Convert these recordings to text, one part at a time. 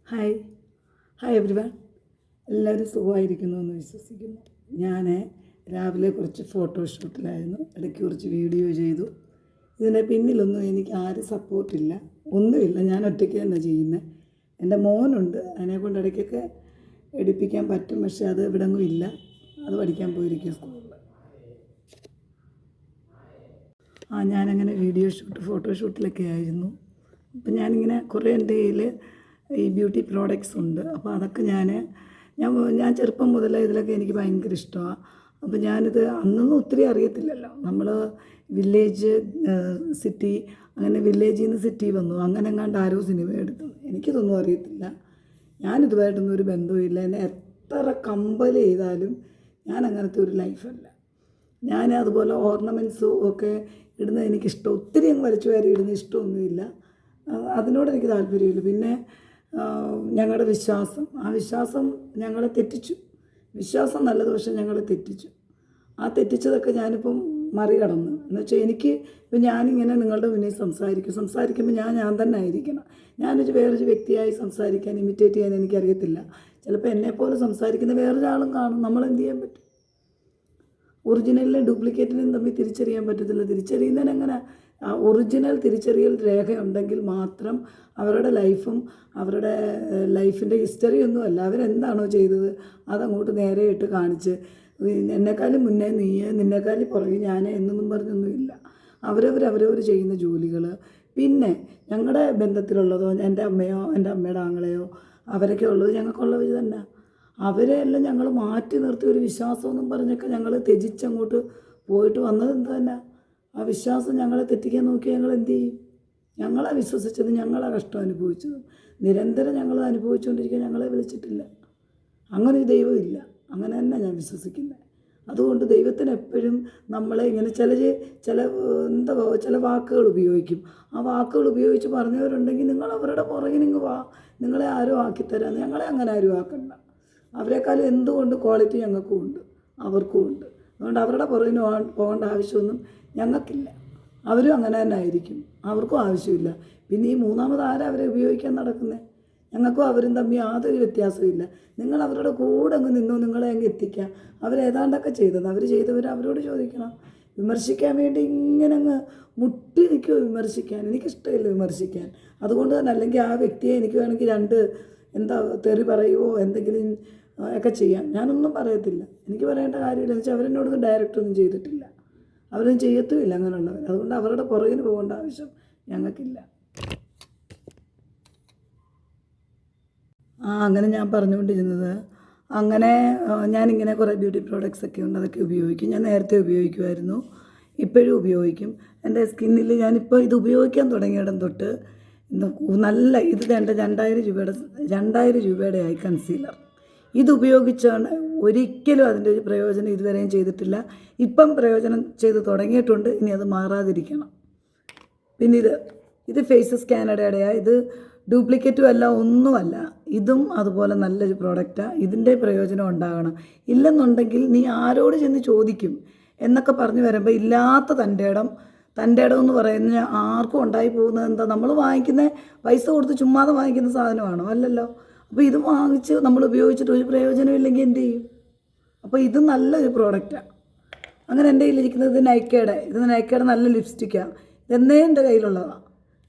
Hi hi everyone. എല്ലാവരും സുഖമായിരിക്കുന്നു എന്ന് വിശ്വസിക്കുന്നു. ഞാൻ രാവിലെ കുറച്ച് ഫോട്ടോഷൂട്ടിലായിരുന്നു, ഇടയ്ക്ക് കുറച്ച് വീഡിയോ ചെയ്തു. ഇതിൻ്റെ പിന്നിലൊന്നും എനിക്ക് ആരും സപ്പോർട്ടില്ല, ഒന്നുമില്ല. ഞാൻ ഒറ്റയ്ക്ക് തന്നെ ചെയ്യുന്നത്. എൻ്റെ മോനുണ്ട്, അതിനെക്കൊണ്ട് ഇടയ്ക്കൊക്കെ എടുപ്പിക്കാൻ പറ്റും, പക്ഷേ അത് ഇവിടെങ്ങും ഇല്ല. അത് പഠിക്കാൻ പോയിരിക്കും സ്കൂളിൽ. ഞാനങ്ങനെ വീഡിയോ ഷൂട്ട് ഫോട്ടോഷൂട്ടിലൊക്കെ ആയിരുന്നു. അപ്പം ഞാനിങ്ങനെ കുറേ എൻ്റെ കയ്യിൽ ഈ ബ്യൂട്ടി പ്രോഡക്റ്റ്സ് ഉണ്ട്. അപ്പോൾ അതൊക്കെ ഞാൻ ചെറുപ്പം മുതലേ ഇതിലൊക്കെ എനിക്ക് ഭയങ്കര ഇഷ്ടമാണ്. അപ്പോൾ ഞാനിത് അന്നൊന്നും ഒത്തിരി അറിയത്തില്ലല്ലോ. നമ്മൾ വില്ലേജ് സിറ്റി, അങ്ങനെ വില്ലേജിൽ നിന്ന് സിറ്റി വന്നു, അങ്ങനെ എങ്ങാണ്ട് ആരോ സിനിമ എടുത്തു. എനിക്കിതൊന്നും അറിയത്തില്ല, ഞാനിതുമായിട്ടൊന്നും ഒരു ബന്ധവുമില്ല. എന്നെ എത്ര കമ്പൽ ചെയ്താലും ഞാൻ അങ്ങനത്തെ ഒരു ലൈഫല്ല. ഞാൻ അതുപോലെ ഓർണമെൻറ്റ്സും ഒക്കെ ഇടുന്നത് എനിക്കിഷ്ടം. ഒത്തിരി അങ്ങ് വലിച്ചു വാരി ഇടുന്ന ഇഷ്ടമൊന്നുമില്ല, അതിനോട് എനിക്ക് താല്പര്യമില്ല. പിന്നെ ഞങ്ങളുടെ വിശ്വാസം ഞങ്ങളെ തെറ്റിച്ചു. വിശ്വാസം നല്ലത്, പക്ഷേ ഞങ്ങളെ തെറ്റിച്ചു. ആ തെറ്റിച്ചതൊക്കെ ഞാനിപ്പം മറികടന്നു. എന്നുവെച്ചാൽ ഇപ്പം ഞാനിങ്ങനെ നിങ്ങളുടെ മുന്നിൽ സംസാരിക്കുമ്പോൾ ഞാൻ തന്നെ ആയിരിക്കണം. വേറൊരു വ്യക്തിയായി സംസാരിക്കാൻ, ഇമിറ്റേറ്റ് ചെയ്യാൻ എനിക്കറിയത്തില്ല. ചിലപ്പോൾ എന്നെപ്പോലെ സംസാരിക്കുന്ന വേറൊരാളും കാണും. നമ്മളെന്ത് ചെയ്യാൻ പറ്റും? ഒറിജിനലിലും ഡ്യൂപ്ലിക്കേറ്റിനും തമ്മിൽ തിരിച്ചറിയാൻ പറ്റത്തില്ല. തിരിച്ചറിയുന്നതിന് എങ്ങനെ? ഒറിജിനൽ തിരിച്ചറിയൽ രേഖയുണ്ടെങ്കിൽ മാത്രം അവരുടെ ലൈഫിൻ്റെ ഹിസ്റ്ററിയൊന്നുമല്ല, അവരെന്താണോ ചെയ്തത് അതങ്ങോട്ട് നേരെ ഇട്ട് കാണിച്ച് എന്നെക്കാളും മുന്നേ നീ, നിന്നെക്കാളും പുറകെ ഞാൻ എന്നൊന്നും പറഞ്ഞൊന്നുമില്ല. അവരവർ ചെയ്യുന്ന ജോലികൾ. പിന്നെ ഞങ്ങളുടെ ബന്ധത്തിലുള്ളതോ എൻ്റെ അമ്മയോ എൻ്റെ അമ്മയുടെ ആങ്ങളെയോ അവരൊക്കെ ഉള്ളത് ഞങ്ങൾക്കുള്ളവർ തന്നെ. അവരെല്ലാം ഞങ്ങൾ മാറ്റി നിർത്തി ഒരു വിശ്വാസമെന്നും പറഞ്ഞൊക്കെ ഞങ്ങൾ ത്യജിച്ചങ്ങോട്ട് പോയിട്ട് വന്നത് എന്ത് തന്നെ? ആ വിശ്വാസം ഞങ്ങളെ തെറ്റിക്കാൻ നോക്കി ഞങ്ങൾ എന്ത് ചെയ്യും? ഞങ്ങളെ വിശ്വസിച്ചത്, ഞങ്ങളെ കഷ്ടം അനുഭവിച്ചത് നിരന്തരം ഞങ്ങൾ അനുഭവിച്ചുകൊണ്ടിരിക്കുക. ഞങ്ങളെ വിളിച്ചിട്ടില്ല. അങ്ങനെ ഒരു ദൈവമില്ല, അങ്ങനെ തന്നെ ഞാൻ വിശ്വസിക്കുന്നത്. അതുകൊണ്ട് ദൈവത്തിന് എപ്പോഴും നമ്മളെ ഇങ്ങനെ ചില വാക്കുകൾ ഉപയോഗിക്കും. ആ വാക്കുകൾ ഉപയോഗിച്ച് പറഞ്ഞവരുണ്ടെങ്കിൽ നിങ്ങൾ അവരുടെ പുറകെ നിങ്ങൾ വാ, നിങ്ങളെ ആരും ആക്കിത്തരാം. ഞങ്ങളെ അങ്ങനെ ആരും ആക്കണ്ട. അവരെക്കാളും എന്തുകൊണ്ട് ക്വാളിറ്റി ഞങ്ങൾക്കും ഉണ്ട്, അവർക്കും ഉണ്ട്. അതുകൊണ്ട് അവരുടെ പുറകിന് പോകേണ്ട ആവശ്യമൊന്നും ഞങ്ങൾക്കില്ല. അവരും അങ്ങനെ തന്നെ ആയിരിക്കും, അവർക്കും ആവശ്യമില്ല. പിന്നെ ഈ മൂന്നാമത് ആരാ അവരെ ഉപയോഗിക്കാൻ നടക്കുന്നത്? ഞങ്ങൾക്കും അവരും തമ്മിൽ യാതൊരു വ്യത്യാസമില്ല. നിങ്ങൾ അവരുടെ കൂടെ അങ്ങ് നിന്നോ, നിങ്ങളെ അങ്ങ് എത്തിക്കാം. അവരേതാണ്ടൊക്കെ ചെയ്തത് അവർ അവരോട് ചോദിക്കണം. വിമർശിക്കാൻ വേണ്ടി ഇങ്ങനെ അങ്ങ് മുട്ടി നിൽക്കുമോ? വിമർശിക്കാൻ എനിക്കിഷ്ടമില്ല വിമർശിക്കാൻ. അതുകൊണ്ട് തന്നെ, അല്ലെങ്കിൽ ആ വ്യക്തിയെ എനിക്ക് വേണമെങ്കിൽ തെറി പറയുമോ എന്തെങ്കിലും ഒക്കെ ചെയ്യാം. ഞാനൊന്നും പറയത്തില്ല, എനിക്ക് പറയേണ്ട കാര്യമില്ല. എന്ന് വെച്ചാൽ അവരെന്നോടൊന്നും ഡയറക്റ്റൊന്നും ചെയ്തിട്ടില്ല, അവരൊന്നും ചെയ്യത്തുമില്ല അങ്ങനെയുള്ളവർ. അതുകൊണ്ട് അവരുടെ പുറകിന് പോകേണ്ട ആവശ്യം ഞങ്ങൾക്കില്ല. അങ്ങനെ ഞാൻ പറഞ്ഞുകൊണ്ടിരുന്നത്, അങ്ങനെ ഞാനിങ്ങനെ കുറേ ബ്യൂട്ടി പ്രോഡക്റ്റ്സ് ഒക്കെ ഉണ്ട്, അതൊക്കെ ഉപയോഗിക്കും. ഞാൻ നേരത്തെ ഉപയോഗിക്കുമായിരുന്നു, ഇപ്പോഴും ഉപയോഗിക്കും. എൻ്റെ സ്കിന്നിൽ ഞാനിപ്പോൾ ഇത് ഉപയോഗിക്കാൻ തുടങ്ങിയിടം തൊട്ട് നല്ല ഇത് 2000 രൂപയുടെ ആയി കൺസീലർ. ഇത് ഉപയോഗിച്ചാണ് ഒരിക്കലും അതിൻ്റെ ഒരു പ്രയോജനം ഇതുവരെയും ചെയ്തിട്ടില്ല. ഇപ്പം പ്രയോജനം ചെയ്ത് തുടങ്ങിയിട്ടുണ്ട്, ഇനി അത് മാറാതിരിക്കണം. പിന്നെ ഇത് ഫേസസ് കാനഡയുടെയാണ്. ഇത് ഡ്യൂപ്ലിക്കേറ്റും അല്ല, ഒന്നുമല്ല. ഇതും അതുപോലെ നല്ലൊരു പ്രോഡക്റ്റാണ്. ഇതിൻ്റെ പ്രയോജനം ഉണ്ടാകണം. ഇല്ലെന്നുണ്ടെങ്കിൽ നീ ആരോട് ചെന്ന് ചോദിക്കും എന്നൊക്കെ പറഞ്ഞു വരുമ്പോൾ ഇല്ലാത്ത തൻ്റെ ഇടം എന്ന് പറയുന്ന ആർക്കും ഉണ്ടായി പോകുന്നത് എന്താ? നമ്മൾ വാങ്ങിക്കുന്ന പൈസ കൊടുത്ത് ചുമ്മാതെ വാങ്ങിക്കുന്ന സാധനമാണോ? അല്ലല്ലോ. അപ്പോൾ ഇത് വാങ്ങിച്ച് നമ്മൾ ഉപയോഗിച്ചിട്ട് ഒരു പ്രയോജനമില്ലെങ്കിൽ എന്ത് ചെയ്യും? അപ്പോൾ ഇത് നല്ലൊരു പ്രോഡക്റ്റാണ്. അങ്ങനെ എൻ്റെ കയ്യിലിരിക്കുന്നത് ഇത് നൈക്കയുടെ നല്ല ലിപ്സ്റ്റിക്കാണ്. ഇതെന്നേ എൻ്റെ കയ്യിലുള്ളതാണ്.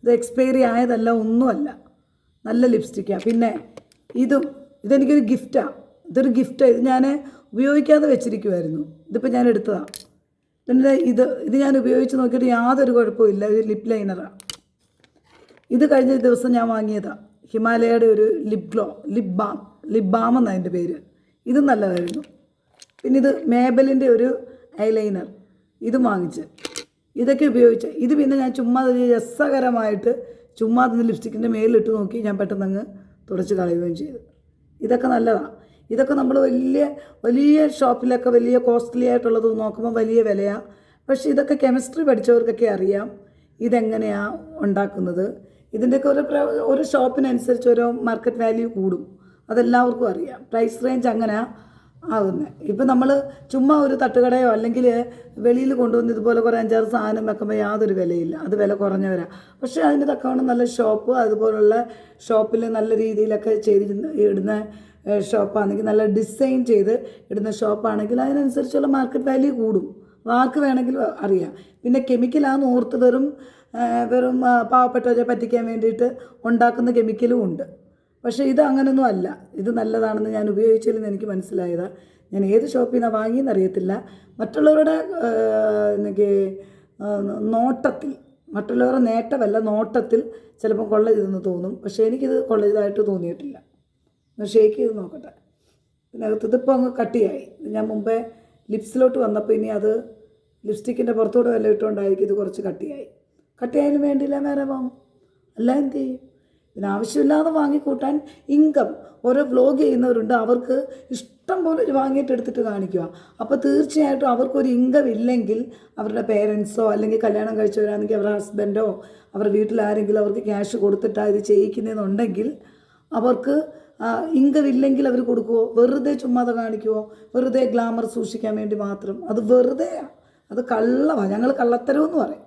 ഇത് എക്സ്പയറി ആയതല്ല, ഒന്നുമല്ല, നല്ല ലിപ്സ്റ്റിക്കാണ്. പിന്നെ ഇതെനിക്കൊരു ഗിഫ്റ്റാണ്. ഇതൊരു ഗിഫ്റ്റാണ്. ഇത് ഞാൻ ഉപയോഗിക്കാതെ വെച്ചിരിക്കുമായിരുന്നു, ഇതിപ്പോൾ ഞാൻ എടുത്തതാണ്. പിന്നെ ഇത് ഞാൻ ഉപയോഗിച്ച് നോക്കിയിട്ട് യാതൊരു കുഴപ്പമില്ല. ഒരു ലിപ് ലൈനറാണ്. ഇത് കഴിഞ്ഞ ദിവസം ഞാൻ വാങ്ങിയതാണ്. ഹിമാലയയുടെ ഒരു ലിപ് ബാം എന്നാണ് അതിൻ്റെ പേര്. ഇത് നല്ലതായിരുന്നു. പിന്നെ ഇത് മേബലിൻ്റെ ഒരു ഐലൈനർ, ഇതും വാങ്ങിച്ച് ഇതൊക്കെ ഉപയോഗിച്ച് പിന്നെ ഞാൻ ചുമ്മാ രസകരമായിട്ട് ലിപ്സ്റ്റിക്കിൻ്റെ മേലിലിട്ട് നോക്കി ഞാൻ പെട്ടെന്ന് തുടച്ച് കളയുകയും ചെയ്തു. ഇതൊക്കെ നല്ലതാണ്. ഇതൊക്കെ നമ്മൾ വലിയ ഷോപ്പിലൊക്കെ വലിയ കോസ്റ്റ്ലി ആയിട്ടുള്ളത് നോക്കുമ്പോൾ വലിയ വിലയാണ്. പക്ഷേ ഇതൊക്കെ കെമിസ്ട്രി പഠിച്ചവർക്കൊക്കെ അറിയാം ഇതെങ്ങനെയാണ് ഉണ്ടാക്കുന്നത്. ഇതിൻ്റെയൊക്കെ ഒരു ഷോപ്പിനനുസരിച്ച് ഓരോ മാർക്കറ്റ് വാല്യൂ കൂടും, അതെല്ലാവർക്കും അറിയാം. പ്രൈസ് റേഞ്ച് അങ്ങനെ ആകുന്നത്. ഇപ്പം നമ്മൾ ചുമ്മാ ഒരു തട്ടുകടയോ അല്ലെങ്കിൽ വെളിയിൽ കൊണ്ടുവന്ന് ഇതുപോലെ കുറേ 5-6 സാധനം വെക്കുമ്പോൾ യാതൊരു വിലയില്ല, അത് വില കുറഞ്ഞവരാ. പക്ഷേ അതിന് തക്കവണ്ണം നല്ല ഷോപ്പ്, അതുപോലുള്ള ഷോപ്പിൽ നല്ല രീതിയിലൊക്കെ ചെയ്തിരുന്ന് ഇടുന്ന ഷോപ്പാണെങ്കിൽ, നല്ല ഡിസൈൻ ചെയ്ത് ഇടുന്ന ഷോപ്പാണെങ്കിൽ അതിനനുസരിച്ചുള്ള മാർക്കറ്റ് വാല്യൂ കൂടും. ആർക്ക് വേണമെങ്കിലും അറിയാം. പിന്നെ കെമിക്കലാണെന്ന് ഓർത്ത് വെറും പാവപ്പെട്ടവരെ പറ്റിക്കാൻ വേണ്ടിയിട്ട് ഉണ്ടാക്കുന്ന കെമിക്കലും ഉണ്ട്. പക്ഷേ ഇത് അങ്ങനൊന്നും അല്ല. ഇത് നല്ലതാണെന്ന് ഞാൻ ഉപയോഗിച്ചില്ലെന്ന് എനിക്ക് മനസ്സിലായതാണ്. ഞാൻ ഏത് ഷോപ്പിൽ നിന്നാണ് വാങ്ങിയെന്ന് അറിയത്തില്ല. മറ്റുള്ളവരുടെ എനിക്ക് നോട്ടത്തിൽ, മറ്റുള്ളവരുടെ നേട്ടമല്ല, നോട്ടത്തിൽ ചിലപ്പോൾ കൊള്ള ചെയ്തെന്ന് തോന്നും. പക്ഷേ എനിക്കിത് കൊള്ള ചെയ്തതായിട്ട് തോന്നിയിട്ടില്ല. ഷേക്ക് ചെയ്ത് നോക്കട്ടെ. ഇതിനകത്ത് ഇതിപ്പോൾ അങ്ങ് കട്ടിയായി. ഞാൻ മുമ്പേ ലിപ്സിലോട്ട് വന്നപ്പോൾ ഇനി അത് ലിപ്സ്റ്റിക്കിൻ്റെ പുറത്തോടെ വല്ല ഇട്ടുകൊണ്ടായിരിക്കും ഇത് കുറച്ച് കട്ടിയായാലും വേണ്ടിയില്ല, വേറെ വാങ്ങും. അല്ല എന്ത് ചെയ്യും? പിന്നെ ആവശ്യമില്ലാതെ വാങ്ങിക്കൂട്ടാൻ ഇൻകം ഓരോ വ്ലോഗ് ചെയ്യുന്നവരുണ്ട്. അവർക്ക് ഇഷ്ടം പോലെ വാങ്ങിയിട്ട് എടുത്തിട്ട് കാണിക്കുക. അപ്പോൾ തീർച്ചയായിട്ടും അവർക്കൊരു ഇൻകം ഇല്ലെങ്കിൽ അവരുടെ പേരൻസോ അല്ലെങ്കിൽ കല്യാണം കഴിച്ചവരാണെങ്കിൽ അവരുടെ ഹസ്ബൻഡോ അവരുടെ വീട്ടിലാരെങ്കിലും അവർക്ക് ക്യാഷ് കൊടുത്തിട്ടാണ് ഇത് ചെയ്യിക്കുന്നതെന്നുണ്ടെങ്കിൽ അവർക്ക് ഇൻകം ഇല്ലെങ്കിൽ അവർ കൊടുക്കുമോ? വെറുതെ ചുമ്മാതെ കാണിക്കുമോ? വെറുതെ ഗ്ലാമർ സൂക്ഷിക്കാൻ വേണ്ടി മാത്രം. അത് വെറുതെയാണ്, അത് കള്ളമാണ്. ഞങ്ങൾ കള്ളത്തരമെന്ന് പറയും.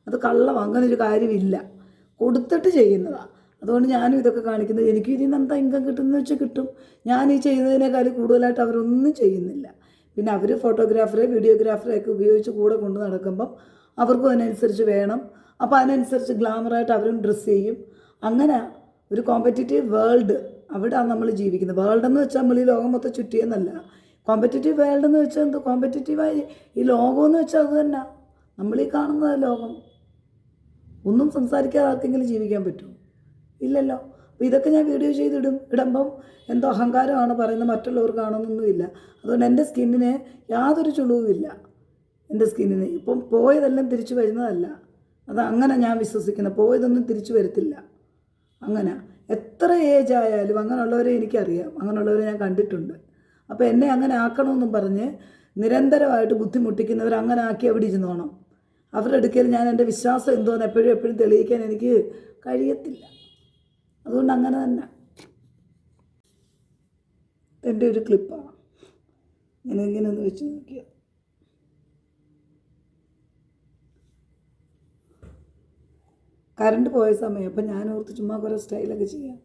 അത് കള്ളമാണ്, അങ്ങനൊരു കാര്യമില്ല. കൊടുത്തിട്ട് ചെയ്യുന്നതാണ്. അതുകൊണ്ട് ഞാനും ഇതൊക്കെ കാണിക്കുന്നത്. എനിക്ക് ഇതിൽ നിന്ന് എന്താ ഇൻകം കിട്ടുന്നതെന്ന് വെച്ചാൽ കിട്ടും. ഞാൻ ഈ ചെയ്യുന്നതിനേക്കാൾ കൂടുതലായിട്ട് അവരൊന്നും ചെയ്യുന്നില്ല. പിന്നെ അവർ ഫോട്ടോഗ്രാഫറെ വീഡിയോഗ്രാഫറെയൊക്കെ ഉപയോഗിച്ച് കൂടെ കൊണ്ട് നടക്കുമ്പം അവർക്കും അതിനനുസരിച്ച് വേണം. അപ്പോൾ അതിനനുസരിച്ച് ഗ്ലാമറായിട്ട് അവരും ഡ്രസ്സ് ചെയ്യും. അങ്ങനെ ഒരു കോമ്പറ്റീറ്റീവ് വേൾഡ്, അവിടെയാണ് നമ്മൾ ജീവിക്കുന്നത്. വേൾഡ് എന്ന് വെച്ചാൽ നമ്മൾ ഈ ലോകം മൊത്തം ചുറ്റിയെന്നല്ല. കോമ്പറ്റീറ്റീവ് വേൾഡ് എന്ന് വെച്ചാൽ എന്ത്? കോമ്പറ്റീറ്റീവായി ഈ ലോകമെന്ന് വെച്ചാൽ അത് തന്നെ. നമ്മളീ കാണുന്നത് ലോകം. ഒന്നും സംസാരിക്കാതെ ആർക്കെങ്കിലും ജീവിക്കാൻ പറ്റുമോ? ഇല്ലല്ലോ. അപ്പോൾ ഇതൊക്കെ ഞാൻ വീഡിയോ ഇടുമ്പം എന്തോ അഹങ്കാരമാണ് പറയുന്നത്, മറ്റുള്ളവർക്ക് കാണുന്നൊന്നുമില്ല. അതുകൊണ്ട് എൻ്റെ സ്കിന്നിന് യാതൊരു ചുളിവുമില്ല. എൻ്റെ സ്കിന്നിന് ഇപ്പം പോയതെല്ലാം തിരിച്ചു വരുന്നതല്ല. അത് അങ്ങനെ ഞാൻ വിശ്വസിക്കുന്നത്. പോയതൊന്നും തിരിച്ചു വരത്തില്ല. അങ്ങനെ എത്ര ഏജ് ആയാലും അങ്ങനെയുള്ളവരെ എനിക്കറിയാം, അങ്ങനെയുള്ളവരെ ഞാൻ കണ്ടിട്ടുണ്ട്. അപ്പോൾ എന്നെ അങ്ങനെ ആക്കണമെന്നും പറഞ്ഞ് നിരന്തരമായിട്ട് ബുദ്ധിമുട്ടിക്കുന്നവർ അങ്ങനെ ആക്കി അവിടെ ഇരുന്നോണം. അവരുടെ അടുക്കൽ ഞാൻ എൻ്റെ വിശ്വാസം എന്തോന്ന് എപ്പോഴും തെളിയിക്കാൻ എനിക്ക് കഴിയത്തില്ല. അതുകൊണ്ട് അങ്ങനെ തന്നെ. എൻ്റെ ഒരു ക്ലിപ്പാണ്, ഞാൻ ഇങ്ങനെ ഒന്ന് വെച്ച് നോക്കിയ. കറണ്ട് പോയ സമയം അപ്പം ഞാൻ ഓർത്ത് ചുമ്മാ കുറേ സ്റ്റൈലൊക്കെ ചെയ്യാം.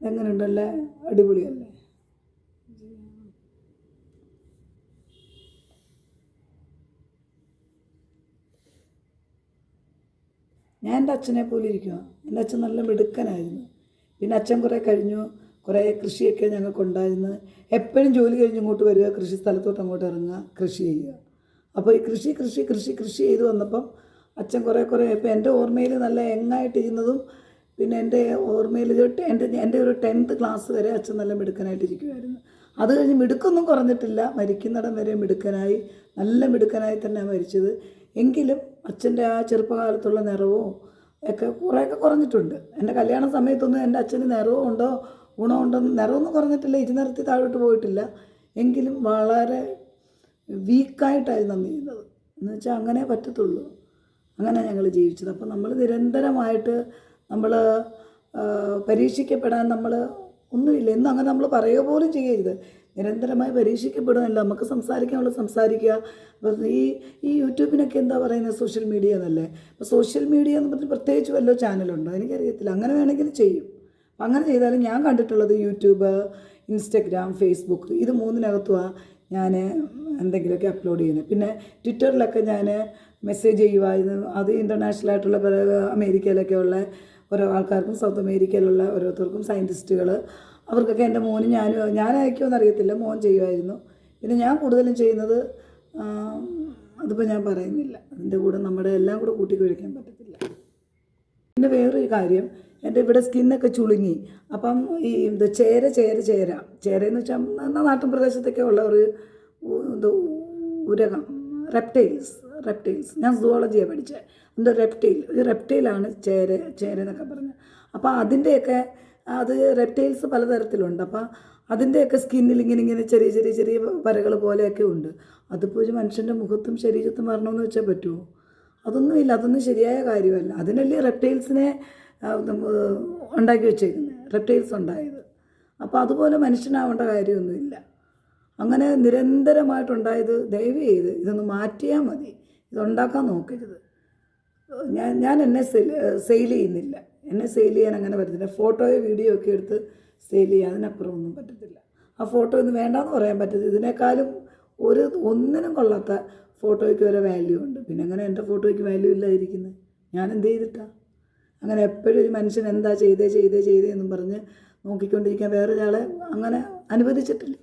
എങ്ങനെയുണ്ടല്ലേ? അടിപൊളിയല്ലേ? ഞാൻ എൻ്റെ അച്ഛനെ പോലെ ഇരിക്കുക. എൻ്റെ അച്ഛൻ നല്ല മിടുക്കനായിരുന്നു. പിന്നെ അച്ഛൻ കുറേ കഴിഞ്ഞു, കുറേ കൃഷിയൊക്കെ ഞങ്ങൾക്കുണ്ടായിരുന്നു. എപ്പോഴും ജോലി കഴിഞ്ഞ് ഇങ്ങോട്ട് വരിക, കൃഷി സ്ഥലത്തോട്ട് അങ്ങോട്ട് ഇറങ്ങുക, കൃഷി ചെയ്യുക. അപ്പോൾ ഈ കൃഷി ചെയ്ത് വന്നപ്പം അച്ഛൻ കുറേ ഇപ്പം എൻ്റെ ഓർമ്മയിൽ നല്ല യങ്ങായിട്ടിരുന്നതും, പിന്നെ എൻ്റെ ഓർമ്മയിൽ എൻ്റെ ഒരു 10th ക്ലാസ് വരെ അച്ഛൻ നല്ല മിടുക്കനായിട്ടിരിക്കുമായിരുന്നു. അത് കഴിഞ്ഞ് മിടുക്കൊന്നും കുറഞ്ഞിട്ടില്ല, മരിക്കുന്നിടം വരെ മിടുക്കനായി, നല്ല മിടുക്കനായി തന്നെയാണ് മരിച്ചത്. എങ്കിലും അച്ഛൻ്റെ ആ ചെറുപ്പകാലത്തുള്ള നിറവും ഒക്കെ കുറേയൊക്കെ കുറഞ്ഞിട്ടുണ്ട്. എൻ്റെ കല്യാണ സമയത്തൊന്നും എൻ്റെ അച്ഛന് നിറവുണ്ടോ ഗുണമുണ്ടോ? നിറവൊന്നും കുറഞ്ഞിട്ടില്ല, ഇരുനിറത്തി താഴോട്ട് പോയിട്ടില്ല. എങ്കിലും വളരെ വീക്കായിട്ടായിരുന്നു അന്ന് ചെയ്യുന്നത്. എന്ന് വെച്ചാൽ അങ്ങനെ പറ്റത്തുള്ളൂ. അങ്ങനെ ഞങ്ങൾ ജീവിച്ചത്. അപ്പോൾ നമ്മൾ നിരന്തരമായിട്ട് നമ്മൾ പരീക്ഷിക്കപ്പെടാൻ നമ്മൾ ഒന്നുമില്ല എന്നും അങ്ങനെ നമ്മൾ പറയുക പോലും ചെയ്യരുത്. നിരന്തരമായി പരീക്ഷിക്കപ്പെടുന്നില്ല. നമുക്ക് സംസാരിക്കാനുള്ളത് സംസാരിക്കുക. അപ്പോൾ ഈ യൂട്യൂബിനൊക്കെ എന്താ പറയുന്നത്, സോഷ്യൽ മീഡിയ എന്നല്ലേ. അപ്പോൾ സോഷ്യൽ മീഡിയ എന്ന് പറഞ്ഞ് പ്രത്യേകിച്ച് വല്ല ചാനലുണ്ടോ? എനിക്കറിയത്തില്ല. അങ്ങനെ വേണമെങ്കിൽ ചെയ്യും. അപ്പം അങ്ങനെ ചെയ്താലും ഞാൻ കണ്ടിട്ടുള്ളത് യൂട്യൂബ്, ഇൻസ്റ്റഗ്രാം, ഫേസ്ബുക്ക്, ഇത് മൂന്നിനകത്തുമാണ് ഞാൻ എന്തെങ്കിലുമൊക്കെ അപ്ലോഡ് ചെയ്യുന്നത്. പിന്നെ ട്വിറ്ററിലൊക്കെ ഞാൻ മെസ്സേജ് ചെയ്യുമായിരുന്നു. അത് ഇൻ്റർനാഷണലായിട്ടുള്ള അമേരിക്കയിലൊക്കെ ഉള്ള ഓരോ ആൾക്കാർക്കും, സൗത്ത് അമേരിക്കയിലുള്ള ഓരോരുത്തർക്കും, സയൻറ്റിസ്റ്റുകൾ, അവർക്കൊക്കെ എൻ്റെ മോനും ഞാൻ അയക്കുമെന്ന് അറിയത്തില്ല, മോൻ ചെയ്യുമായിരുന്നു. പിന്നെ ഞാൻ കൂടുതലും ചെയ്യുന്നത്, അതിപ്പോൾ ഞാൻ പറയുന്നില്ല, അതിൻ്റെ കൂടെ നമ്മുടെ എല്ലാം കൂടെ കൂട്ടിക്കൊഴിക്കാൻ പറ്റത്തില്ല. പിന്നെ വേറൊരു കാര്യം, എൻ്റെ ഇവിടെ സ്കിന്നൊക്കെ ചുളുങ്ങി. അപ്പം ഈ ചേരയെന്ന് വെച്ചാൽ നാട്ടിൻ പ്രദേശത്തൊക്കെ ഉള്ള ഒരു ഉരകം, റെപ്റ്റൈൽസ്. ഞാൻ സുവോളജിയാണ് പഠിച്ചത്. എന്താ ഒരു റെപ്റ്റൈലാണ് ചേര എന്നൊക്കെ പറഞ്ഞത്. അപ്പോൾ അതിൻ്റെയൊക്കെ അത് റെപ്റ്റൈൽസ് പലതരത്തിലുണ്ട്. അപ്പോൾ അതിൻ്റെയൊക്കെ സ്കിന്നിൽ ഇങ്ങനെ ചെറിയ വരകൾ പോലെയൊക്കെ ഉണ്ട്. അതിപ്പോൾ ഒരു മനുഷ്യൻ്റെ മുഖത്തും ശരീരത്തും വരണമെന്ന് വെച്ചാൽ പറ്റുമോ? അതൊന്നുമില്ല, അതൊന്നും ശരിയായ കാര്യമല്ല. അതിനല്ലേ റെപ്റ്റൈൽസിനെ ഉണ്ടാക്കി വെച്ചേക്കുന്നത്, റെപ്റ്റൈൽസ് ഉണ്ടായത്. അപ്പോൾ അതുപോലെ മനുഷ്യനാവേണ്ട കാര്യമൊന്നുമില്ല. അങ്ങനെ നിരന്തരമായിട്ടുണ്ടായത് ദയവ് ചെയ്ത് ഇതൊന്ന് മാറ്റിയാൽ മതി. ഇതുണ്ടാക്കാൻ നോക്കരുത്. ഞാൻ എന്നെ സെയിൽ ചെയ്യുന്നില്ല. എന്നെ സെയിൽ ചെയ്യാൻ അങ്ങനെ പറ്റത്തില്ല. ഫോട്ടോയോ വീഡിയോ ഒക്കെ എടുത്ത് സെയിൽ ചെയ്യാൻ, അതിനപ്പുറം ഒന്നും പറ്റത്തില്ല. ആ ഫോട്ടോ ഒന്നും വേണ്ടാന്ന് പറയാൻ പറ്റത്തില്ല. ഇതിനേക്കാളും ഒന്നിനും കൊള്ളാത്ത ഫോട്ടോയ്ക്ക് വരെ വാല്യൂ ഉണ്ട്. പിന്നെ അങ്ങനെ എൻ്റെ ഫോട്ടോയ്ക്ക് വാല്യൂ ഇല്ലാതിരിക്കുന്നത് ഞാൻ എന്ത് ചെയ്തിട്ടാ? അങ്ങനെ എപ്പോഴും ഒരു മനുഷ്യൻ എന്താ ചെയ്തേ എന്നും പറഞ്ഞ് നോക്കിക്കൊണ്ടിരിക്കാൻ വേറൊരാളെ അങ്ങനെ അനുവദിച്ചിട്ടില്ല.